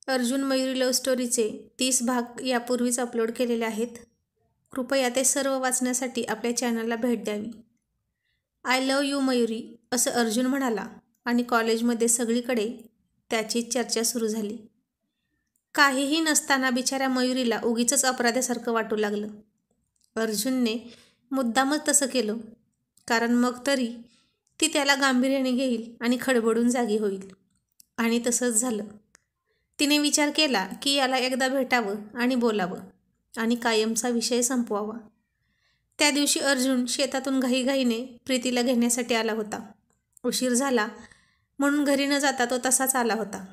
Arjun Mayuri love स्टोरीचे 30 भाग यापूर्वीच upload केलेले आहेत. कृपया ते सर्व वाचण्यासाठी आपल्या चॅनलला भेट द्यावी. आय लव्ह यू मयुरी असं अर्जुन म्हणाला आणि कॉलेजमध्ये सगळीकडे त्याची चर्चा सुरू झाली. काहीही नसताना बिचाऱ्या मयुरीला उगीचच अपराध्यासारखं वाटू लागलं. अर्जुनने मुद्दामच तसं केलं, कारण मग तरी ती त्याला गांभीर्याने घेईल आणि खडबडून जागी होईल. आणि तसंच झालं. तिने विचार केला की याला एकदा भेटावं आणि बोलावं आणि कायमचा विषय संपवावा. त्या दिवशी अर्जुन शेतातून घाईघाईने प्रीतीला घेण्यासाठी आला होता. उशीर झाला म्हणून घरी न जाता तो तसाच आला होता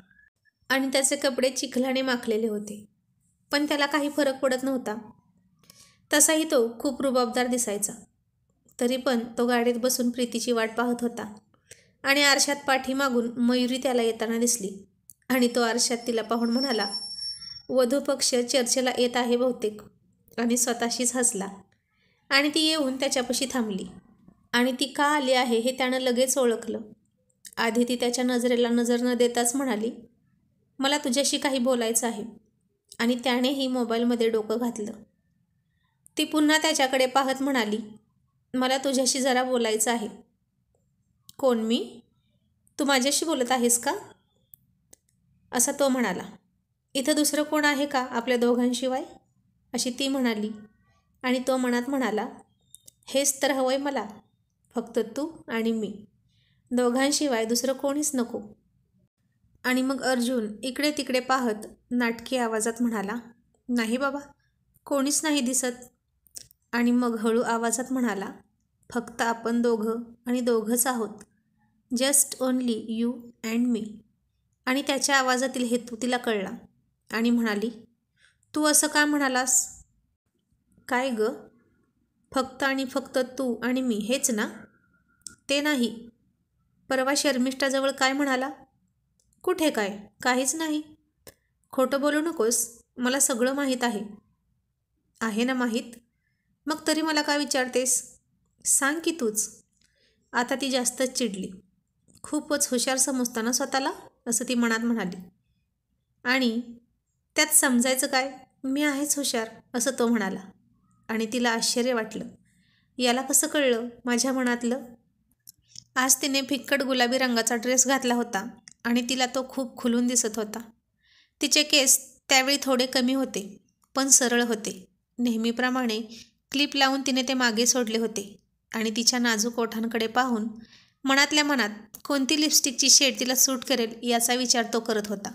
आणि त्याचे कपडे चिखलाने माखलेले होते, पण त्याला काही फरक पडत नव्हता. तसाही तो खूप रुबाबदार दिसायचा. तरी पण तो गाडीत बसून प्रीतीची वाट पाहत होता आणि आरशात पाठीमागून मयुरी त्याला येताना दिसली आणि तो आरशात तिला पाहून म्हणाला, वधू पक्ष चर्चेला येत आहे बहुतेक, आणि स्वतःशीच हसला. आणि ती येऊन त्याच्यापाशी थांबली आणि ती का आली आहे हे त्यानं लगेच ओळखलं. आधी ती त्याच्या नजरेला नजर न देताच म्हणाली, मला तुझ्याशी काही बोलायचं आहे, आणि त्यानेही मोबाईलमध्ये डोकं घातलं. ती पुन्हा त्याच्याकडे पाहत म्हणाली, मला तुझ्याशी जरा बोलायचं आहे. कोण मी? तू माझ्याशी बोलत आहेस का? असा तो म्हणाला. इथं दुसरं कोण आहे का आपल्या दोघांशिवाय? अशी ती म्हणाली आणि तो मनात म्हणाला, हेच तर हवंय मला, फक्त तू आणि मी, दोघांशिवाय दुसरं कोणीच नको. आणि मग अर्जुन इकडे तिकडे पाहत नाटकी आवाजात म्हणाला, नाही बाबा, कोणीच नाही दिसत. आणि मग हळू आवाजात म्हणाला, फक्त आपण दोघं आणि दोघंच आहोत, जस्ट ओनली यू अँड मी. आणि त्याच्या आवाजातील हेतू तिला कळला आणि म्हणाली, तू असं का म्हणालास? काय ग? फक्त आणि फक्त तू आणि मी हेच ना? ते नाही. परवा शर्मिष्ठाजवळ काय म्हणाला? कुठे काय? काहीच नाही. खोटं बोलू नकोस, मला सगळं माहीत आहे. आहे ना माहीत? मग तरी मला का विचारतेस? सांग की तूच. आता ती जास्तच चिडली. खूपच हुशार समजता ना स्वतःला, असं ती मनात म्हणाली. आणि त्यात समजायचं काय, मी आहेच हुशार, असं तो म्हणाला. आणि तिला आश्चर्य वाटलं, याला कसं कळलं माझ्या मनातलं? आज तिने फिक्कट गुलाबी रंगाचा ड्रेस घातला होता आणि तिला तो खूप खुलून दिसत होता. तिचे केस त्यावेळी थोडे कमी होते, पण सरळ होते. नेहमीप्रमाणे क्लिप लावून तिने ते मागे सोडले होते आणि तिच्या नाजूक ओठांकडे पाहून मनातल्या मनात कोणती लिपस्टिकची शेड तिला सूट करेल याचा विचार तो करत होता.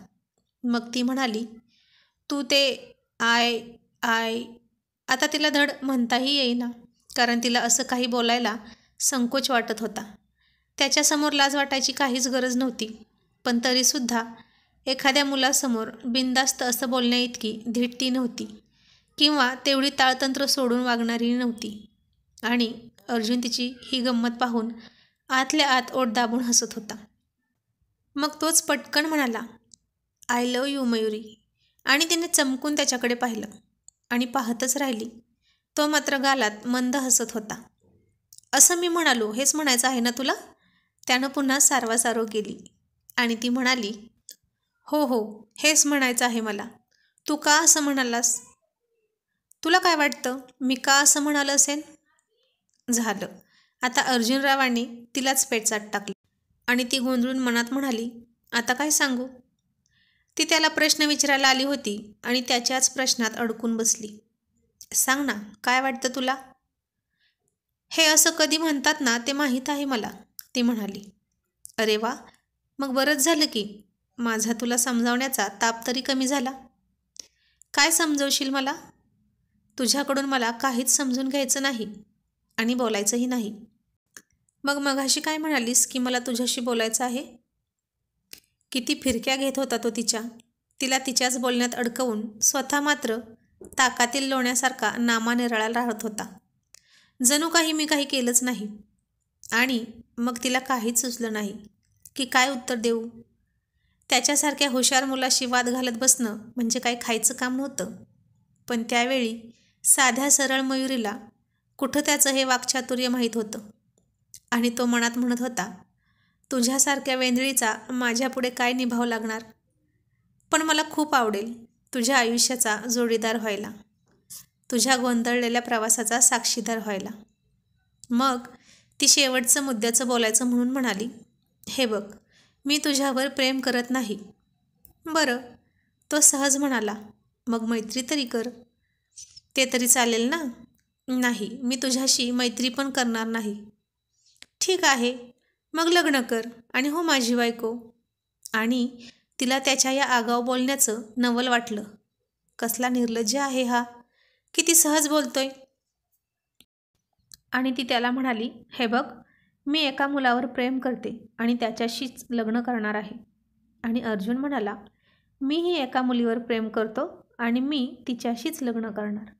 मग ती म्हणाली, तू ते आय आय आता तिला धड म्हणताही येईना, कारण तिला असं काही बोलायला संकोच वाटत होता. त्याच्यासमोर लाज वाटायची काहीच गरज नव्हती, पण तरीसुद्धा एखाद्या मुलासमोर बिनधास्त असं बोलण्याइतकी धीट ती नव्हती किंवा तेवढी ताळतंत्र सोडून वागणारी नव्हती. आणि अर्जुन तिची ही गंमत पाहून आतल्या आत ओठ दाबून हसत होता. मग तोच पटकन म्हणाला, आय लव्ह यू मयुरी. आणि तिने चमकून त्याच्याकडे पाहिलं आणि पाहतच राहिली. तो मात्र गालात मंद हसत होता. असं मी म्हणालो हेच म्हणायचं आहे ना तुला? त्यानं पुन्हा सारवासारव केली आणि ती म्हणाली, हो हो, हेच म्हणायचं आहे मला. तू का असं म्हणालास? तुला काय वाटतं मी का असं म्हणालं असेल? झालं. आता अर्जुनरावांनी तिलाच पेचात टाकली आणि ती गोंधळून मनात म्हणाली, आता काय सांगू? ती त्याला प्रश्न विचारायला आली होती आणि त्याच्याच प्रश्नात अडकून बसली. सांग ना, काय वाटतं तुला? हे असं कधी म्हणतात ना ते माहीत आहे मला, ती म्हणाली. अरे वा, मग बरंच झालं की. माझा तुला समजावण्याचा ताप तरी कमी झाला. काय समजवशील मला? तुझ्याकडून मला काहीच समजून घ्यायचं नाही आणि बोलायचंही नाही. मग मगाशी काय म्हणालीस की मला तुझ्याशी बोलायचं आहे? किती फिरक्या घेत होता तो तिला तिच्याच बोलण्यात अडकवून स्वतः मात्र ताकातील लोण्यासारखा नामानिराळा राहत होता. जणू काही मी काही केलंच नाही. आणि मग तिला काहीच सुचलं नाही की काय उत्तर देऊ. त्याच्यासारख्या हुशार मुलाशी वाद घालत बसणं म्हणजे काही खायचं काम नव्हतं. पण त्यावेळी साध्या सरळ मयुरीला कुठं त्याचं हे वाक्चातुर्य माहीत होतं. आणि तो मनात म्हणत होता, तुझ्यासारख्या वेंधळीचा माझ्यापुढे काय निभाव लागणार. पण मला खूप आवडेल तुझ्या आयुष्याचा जोडीदार व्हायला, तुझ्या गोंधळलेल्या प्रवासाचा साक्षीदार व्हायला. मग ती शेवटचं मुद्द्याचं बोलायचं म्हणून म्हणाली, हे बघ, मी तुझ्यावर प्रेम करत नाही. बरं, तो सहज म्हणाला, मग मैत्री तरी कर. ते तरी चालेल ना? नाही, मी तुझ्याशी मैत्री पण करणार नाही. ठीक आहे, मग लग्न कर आणि हो माझी बायको. आणि तिला त्याच्या या आगाऊ बोलण्याचं नवल वाटलं. कसला निर्लज्ज आहे हा, किती सहज बोलतोय. आणि ती त्याला म्हणाली, हे बघ, मी एका मुलावर प्रेम करते आणि त्याच्याशीच लग्न करणार आहे. आणि अर्जुन म्हणाला, मीही एका मुलीवर प्रेम करतो आणि मी तिच्याशीच लग्न करणार,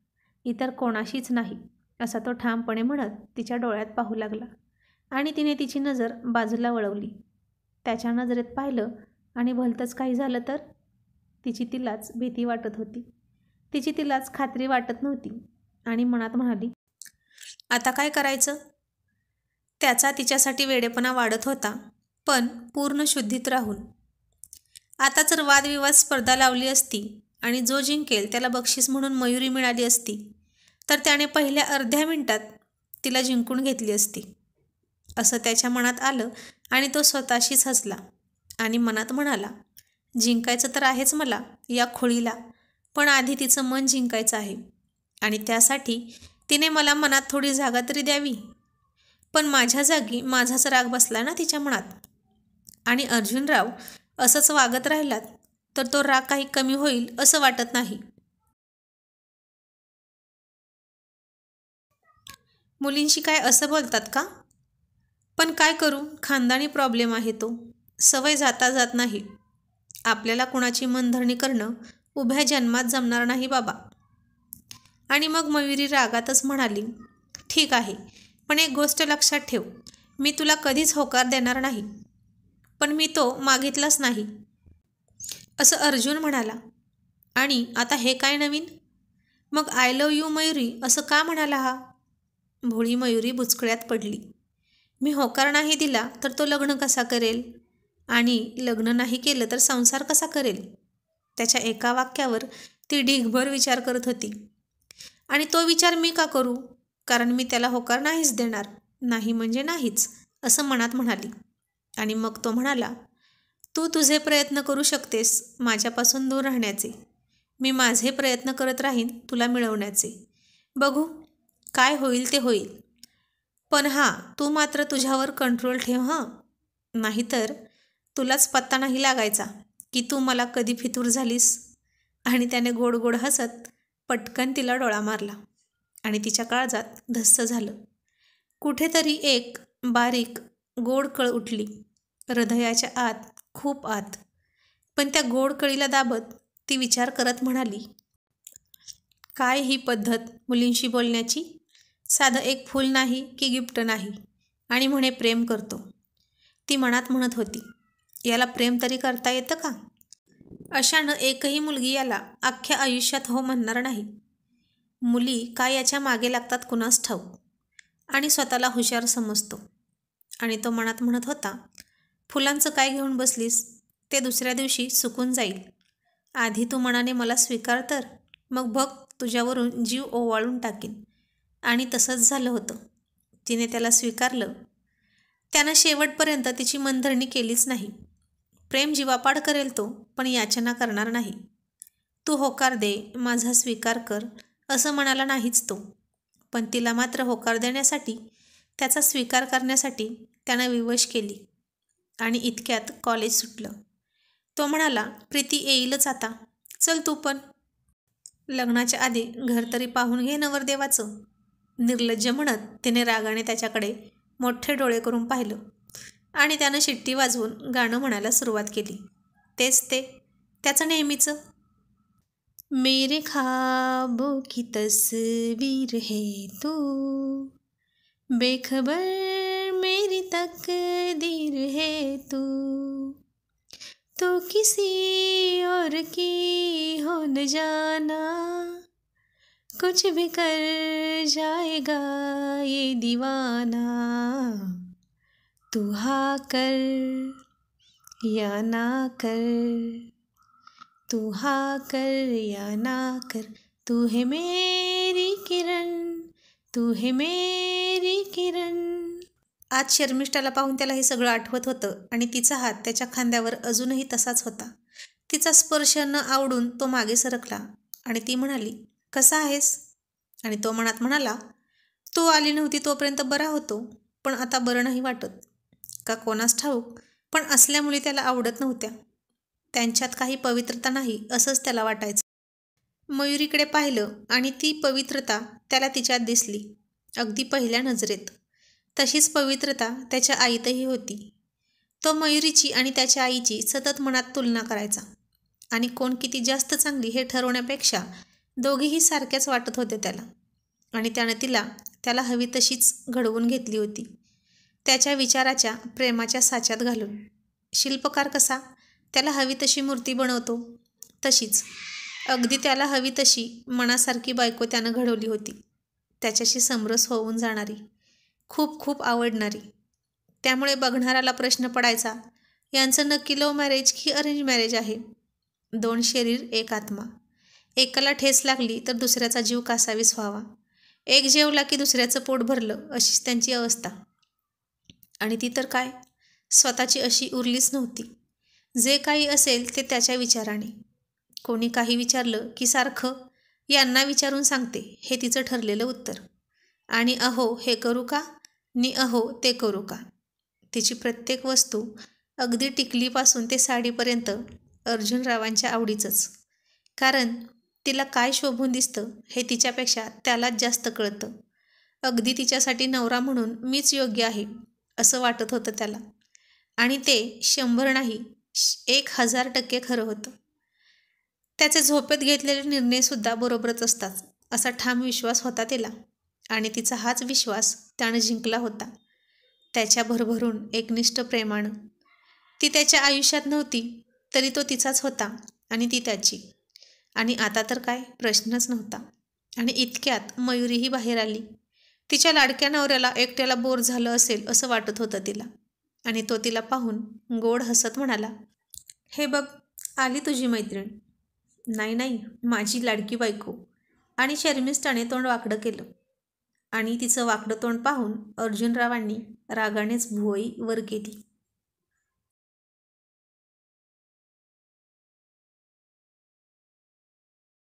इतर कोणाशीच नाही, असा तो ठामपणे म्हणत तिच्या डोळ्यात पाहू लागला. आणि तिने तिची नजर बाजूला वळवली. त्याच्या नजरेत पाहिलं आणि भलतंच काही झालं तर? तिची तिलाच भीती वाटत होती, तिची तिलाच खात्री वाटत नव्हती. आणि मनात म्हणाली, आता काय करायचं? त्याचा तिच्यासाठी वेडेपणा वाढत होता, पण पूर्ण शुद्धीत राहून. आता जर वादविवाद स्पर्धा लावली असती आणि जो जिंकेल त्याला बक्षीस म्हणून मयुरी मिळाली असती, तर त्याने पहिल्या अर्ध्या मिनिटात तिला जिंकून घेतली असती, असं त्याच्या मनात आलं. आणि तो स्वतःशीच हसला आणि मनात म्हणाला, जिंकायचं तर आहेच मला या खोळीला, पण आधी तिचं मन जिंकायचं आहे. आणि त्यासाठी तिने मला मनात थोडी जागा तरी द्यावी. पण माझ्या जागी माझाच राग बसला ना तिच्या मनात. आणि अर्जुनराव असंच वागत राहिलात तर तो राग काही कमी होईल असं वाटत नाही. मुलींशी काय असं बोलतात का? पण काय करू, खानदानी प्रॉब्लेम आहे तो, सवय जाता जात नाही. आपल्याला कुणाची मनधरणी करणं उभ्या जन्मात जमणार नाही बाबा. आणि मग मयुरी रागातच म्हणाली, ठीक आहे, पण एक गोष्ट लक्षात ठेव, मी तुला कधीच होकार देणार नाही. पण मी तो मागितलाच नाही, असं अर्जुन म्हणाला. आणि आता हे काय नवीन? मग आय लव्ह यू मयुरी असं का म्हणाला हा? भोळी मयुरी बुचकळ्यात पडली. मी होकार नाही दिला तर तो लग्न कसा करेल? आणि लग्न नाही केलं तर संसार कसा करेल? त्याच्या एका वाक्यावर ती ढीगभर विचार करत होती. आणि तो विचार मी का करू? कारण मी त्याला होकार नाहीच देणार, नाही म्हणजे नाहीच, असं मनात म्हणाली. आणि मग तो म्हणाला, तू तुझे प्रयत्न करू शकतेस माझ्यापासून दूर राहण्याचे, मी माझे प्रयत्न करत राहीन तुला मिळवण्याचे. बघू काय होईल ते होईल. पण हां, तू मात्र तुझ्यावर कंट्रोल ठेव हां, नाहीतर तुलाच पत्ता नाही लागायचा की तू मला कधी फितूर झालीस. आणि त्याने गोड गोड हसत पटकन तिला डोळा मारला आणि तिच्या काळजात धस्स झालं. कुठेतरी एक बारीक गोड कळ उठली हृदयाच्या आत, खूप आत. पण त्या गोड कळीला दाबत ती विचार करत म्हणाली, काय ही पद्धत मुलींशी बोलण्याची? साधं एक फूल नाही की गिफ्ट नाही आणि म्हणे प्रेम करतो. ती मनात म्हणत होती, याला प्रेम तरी करता येतं का? अशानं एकही मुलगी याला अख्ख्या आयुष्यात हो म्हणणार नाही. मुली काय याच्या मागे लागतात कुणास ठाऊक. आणि स्वतःला हुशार समजतो. आणि तो मनात म्हणत होता, फुलांचं काय घेऊन बसलीस, ते दुसऱ्या दिवशी सुकून जाईल. आधी तू मनाने मला स्वीकार तर, मग बघ तुझ्यावरून जीव ओवाळून टाकीन. आणि तसंच झालं होतं. तिने त्याला स्वीकारलं. त्यानं शेवटपर्यंत तिची मनधरणी केलीच नाही. प्रेम जीवापाड करेल तो, पण याचना करणार नाही. तू होकार दे, माझा स्वीकार कर, असं म्हणाला नाहीच तो. पण तिला मात्र होकार देण्यासाठी, त्याचा स्वीकार करण्यासाठी त्यानं विवश केली. आणि इतक्यात कॉलेज सुटलं. तो म्हणाला, प्रीती येईलच आता, चल तू पण. लग्नाच्या आधी घर तरी पाहून घे नवरदेवाचं. निर्लज्ज म्हणत तिने रागाने त्याच्याकडे मोठे डोळे करून पाहिलं. आणि त्यानं शिट्टी वाजवून गाणं म्हणायला सुरुवात केली. तेच ते त्याचं नेहमीचं, मेरे ख्वाबों की तस्वीर है तू, बेखबर मेरी तकदीर है तू, तो किसी और की हो न जाना, कुछ भी कर जाएगा ये दीवाना, तू हाँ कर या ना कर, तू हाँ कर या ना कर, तू है मेरी किरण, तू है मेरी किरण. आज शर्मिष्ठाला पाहून त्याला हे सगळं आठवत होतं आणि तिचा हात त्याच्या खांद्यावर अजूनही तसाच होता. तिचा स्पर्श न आवडून तो मागे सरकला आणि ती म्हणाली, कसा आहेस? आणि तो मनात म्हणाला, तू आली नव्हती तोपर्यंत बरा होतो, पण आता बरं नाही वाटत. का कोणास ठाऊक, पण असल्या मुली त्याला आवडत नव्हत्या. त्यांच्यात काही पवित्रता नाही असंच त्याला वाटायचं. मयुरीकडे पाहिलं आणि ती पवित्रता त्याला तिच्यात दिसली, अगदी पहिल्या नजरेत. तशीच पवित्रता त्याच्या आईतही होती. तो मयुरीची आणि त्याच्या आईची सतत मनात तुलना करायचा आणि कोण किती जास्त चांगली हे ठरवण्यापेक्षा दोघीही सारख्याच वाटत होते त्याला. आणि त्यानं त्याला हवी तशीच घडवून घेतली होती, त्याच्या विचाराच्या प्रेमाच्या साच्यात घालून. शिल्पकार कसा त्याला हवी तशी मूर्ती बनवतो, तशीच अगदी त्याला हवी तशी मनासारखी बायको त्यानं घडवली होती, त्याच्याशी समरस होऊन जाणारी, खूप खूप आवडणारी. त्यामुळे बघणाऱ्याला प्रश्न पडायचा, यांचं नक्की लव्ह मॅरेज की अरेंज मॅरेज आहे? 2 शरीर एक आत्मा, एकाला ठेस लागली तर दुसऱ्याचा जीव कासावीस व्हावा, एक जेवला की दुसऱ्याचं पोट भरलं अशीच त्यांची अवस्था. आणि ती तर काय, स्वतःची अशी उरलीच नव्हती. जे काही असेल ते त्याच्या विचाराने. कोणी काही विचारलं की सारखं यांना विचारून सांगते हे तिचं ठरलेलं उत्तर. आणि अहो हे करू का, नि अहो ते करू का. तिची प्रत्येक वस्तू, अगदी टिकलीपासून ते साडीपर्यंत अर्जुनरावांच्या आवडीचंच. कारण तिला काय शोभून दिसतं हे तिच्यापेक्षा त्यालाच जास्त कळतं. अगदी तिच्यासाठी नवरा म्हणून मीच योग्य आहे असं वाटत होतं त्याला. आणि ते 100 नाही 1000% खरं होतं. त्याचे झोपेत घेतलेले निर्णयसुद्धा बरोबरच असतात असा ठाम विश्वास होता तिला. आणि तिचा हाच विश्वास त्यानं जिंकला होता, त्याच्या भरभरून एकनिष्ठ प्रेमानं. ती त्याच्या आयुष्यात नव्हती तरी तो तिचाच होता आणि ती त्याची. आणि आता तर काय प्रश्नच नव्हता. आणि इतक्यात मयुरीही बाहेर आली. तिच्या लाडक्या नवऱ्याला एकट्याला बोर झालं असेल असं वाटत होतं तिला. आणि तो तिला पाहून गोड हसत म्हणाला, हे बघ आली तुझी मैत्रीण. नाही नाही, माझी लाडकी बायको. आणि शर्मिष्ठाने तोंड वाकडं केलं. आणि तिचं वाकडं तोंड पाहून अर्जुनरावांनी रागानेच भुवई वर केली.